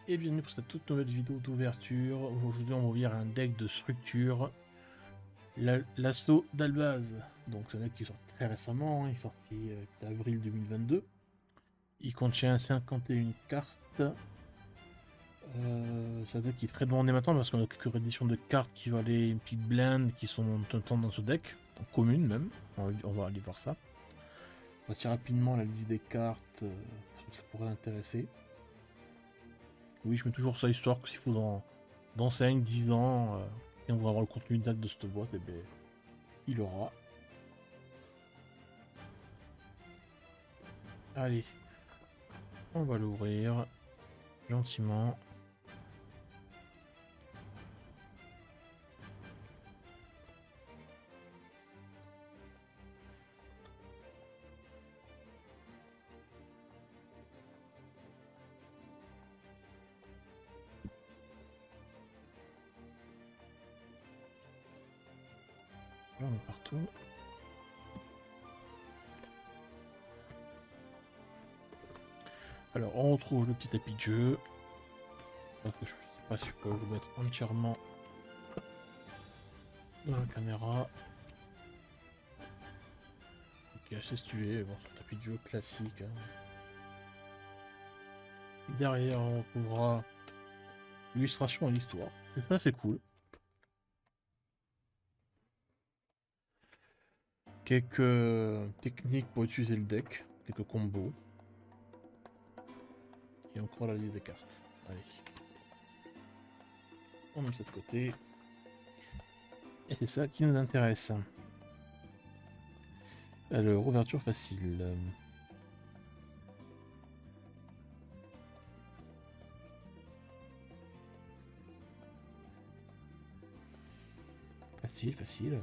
Et bienvenue pour cette toute nouvelle vidéo d'ouverture. Aujourd'hui on va ouvrir un deck de structure, l'assaut d'Albaz. Donc c'est un deck qui sort très récemment, il est sorti avril 2022. Il contient 51 cartes. C'est un deck qui est très demandé maintenant parce qu'on a quelques rééditions de cartes qui valaient une petite blinde qui sont temps dans ce deck, en commune même. On va aller voir ça. Voici rapidement la liste des cartes, parce que ça pourrait intéresser. Oui, je mets toujours ça histoire que s'il faut dans 5-10 ans, et on va avoir le contenu exact de cette boîte, et bien, il aura. Allez, on va l'ouvrir gentiment. Là, on est partout. Alors, on retrouve le petit tapis de jeu. Je ne sais pas si je peux le mettre entièrement dans la caméra. Qui est assez stylé, bon, c'est un tapis de jeu classique. Hein. Derrière, on retrouvera l'illustration et l'histoire. C'est ça, c'est cool. Quelques techniques pour utiliser le deck, quelques combos. Et encore la liste des cartes. Allez. On met ça de côté. Et c'est ça qui nous intéresse. Alors, ouverture facile. Facile, facile.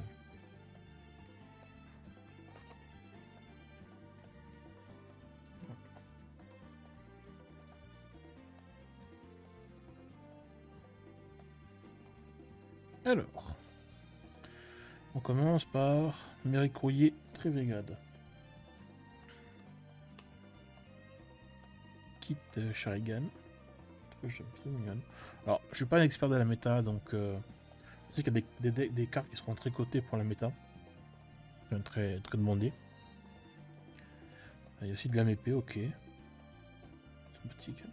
Alors, on commence par Méricourrier Trébrigade. Kit Sharingan. Très mignonne. Alors, je suis pas un expert de la méta, donc je sais qu'il y a des cartes qui seront très cotées pour la méta. Très, très demandé. Il y a aussi de la MP, ok. Sympathique.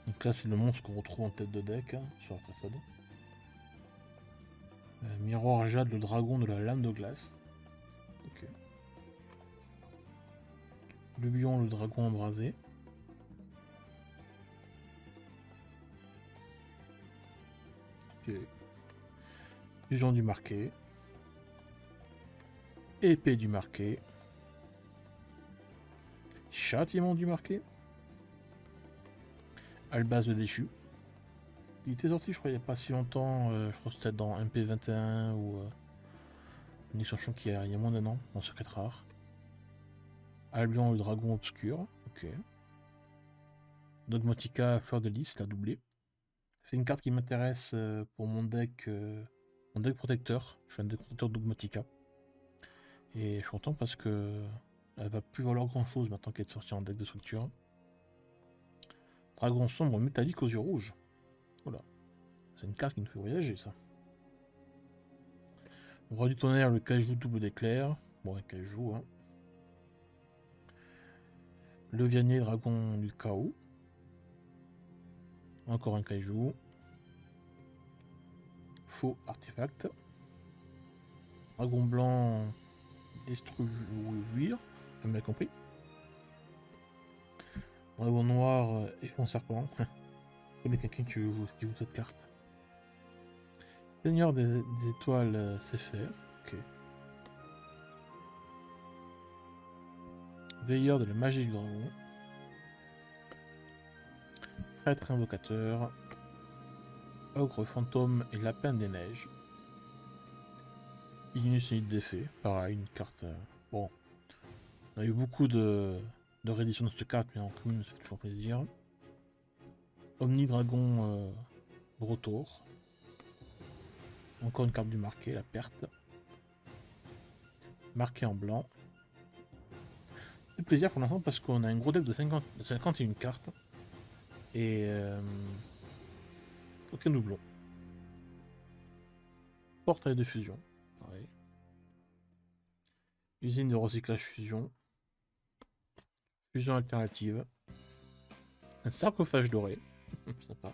Donc là, c'est le monstre qu'on retrouve en tête de deck hein, sur la façade. Miroir Jade, le dragon de la lame de glace. Ok. Le lion, le dragon embrasé. Ok. Fusion du marqué. Épée du marqué. Châtiment du marqué. Albaz le déchu. Il était sorti, je crois, il n'y a pas si longtemps. Je crois que c'était dans MP21 ou une extension qui il y a moins d'un an, en secret rare. Albion le dragon obscur. Ok. Dogmatica, fleur de lys, la doublée. C'est une carte qui m'intéresse pour mon deck protecteur. Je suis un deck protecteur Dogmatica. Et je suis content parce que elle va plus valoir grand chose maintenant qu'elle est sortie en deck de structure. Dragon sombre métallique aux yeux rouges. Voilà. C'est une carte qui nous fait voyager ça. Roi du tonnerre, le cajou double d'éclair. Bon, un cajou, hein. Le Vianier, dragon du chaos. Encore un kaiju. Faux artefact. Dragon blanc, destruire. J'ai bien compris. Dragon noir, effon serpent. Je connais quelqu'un qui joue cette carte. Seigneur des étoiles, c'est faire. Ok. Veilleur de la magie du dragon. Prêtre invocateur. Ogre fantôme et lapin des neiges. Ignus et d'effet. Pareil, une carte. Bon. On a eu beaucoup de rééditions de cette carte, mais en commune, ça fait toujours plaisir. Omni Dragon Brotor. Encore une carte du marqué, la perte. Marqué en blanc. plaisir pour l'instant parce qu'on a un gros deck de 51 cartes. Et aucun doublon. Portail de fusion. Pareil. Usine de recyclage fusion. Fusion alternative. Un sarcophage doré. Sympa.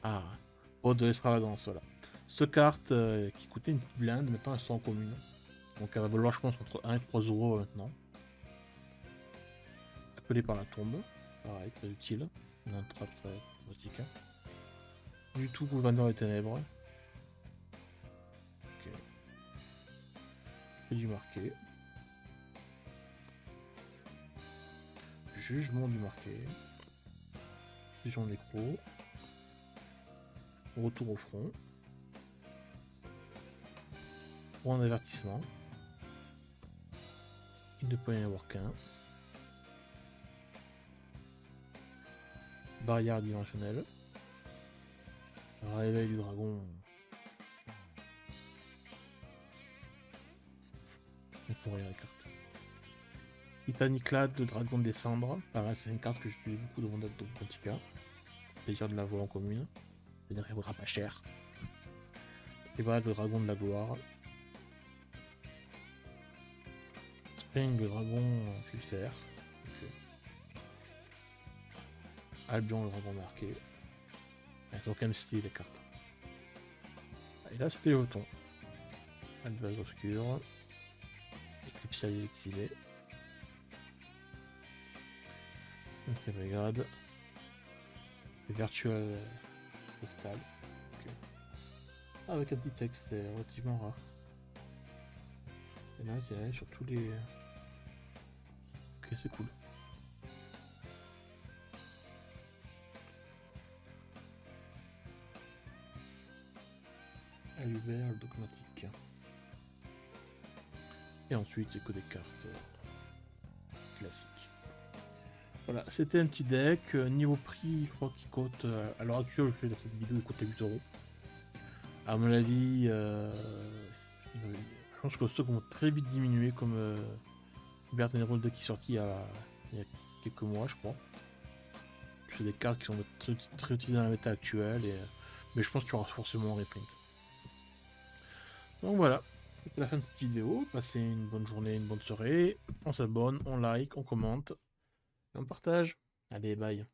Ah, oh de l'extravagance, voilà. Cette carte qui coûtait une petite blinde, maintenant elles sont en commune. Donc elle va valoir, je pense, entre 1 et 3 euros maintenant. Appelé par la tombe. Pareil, très utile. Une entrave très pratique. Du tout pour le vendeur des ténèbres. Ok. Du marqué. Jugement du marqué. Fusion nécro. Retour au front. Point d'avertissement. Il ne peut y en avoir qu'un. Barrière dimensionnelle. Réveil du dragon. Il faut rire les cartes. Titaniclade, le dragon des cendres. Pareil, c'est une carte que j'utilise beaucoup dans mon deck d'Optica. Plaisir de la voir en commune. C'est-à-dire qu'elle vaudra pas cher. Et voilà le dragon de la gloire. Spring, le dragon Fulfer. Okay. Albion, le dragon marqué. Avec aucun style les cartes. Et là c'était le jeton. Advase obscur. Éclipsial exilé. Ok, brigade. Virtual postal. Okay. Ah, avec un petit texte, c'est relativement rare. Et là, c'est sur tous les. Ok, c'est cool. Albert, le dogmatique. Et ensuite, c'est que des cartes classiques. Voilà, c'était un petit deck. Niveau prix, je crois qu'il coûte. À l'heure actuelle, je fais cette vidéo, il coûte 8 euros. À mon avis, je pense que les stocks vont très vite diminuer comme Liberty Roll 2 qui est sorti il y a quelques mois, je crois. C'est des cartes qui sont très utilisées dans la méta actuelle, mais je pense qu'il y aura forcément un reprint. Donc voilà, c'était la fin de cette vidéo. Passez une bonne journée, une bonne soirée. On s'abonne, on like, on commente, et on partage. Allez, bye.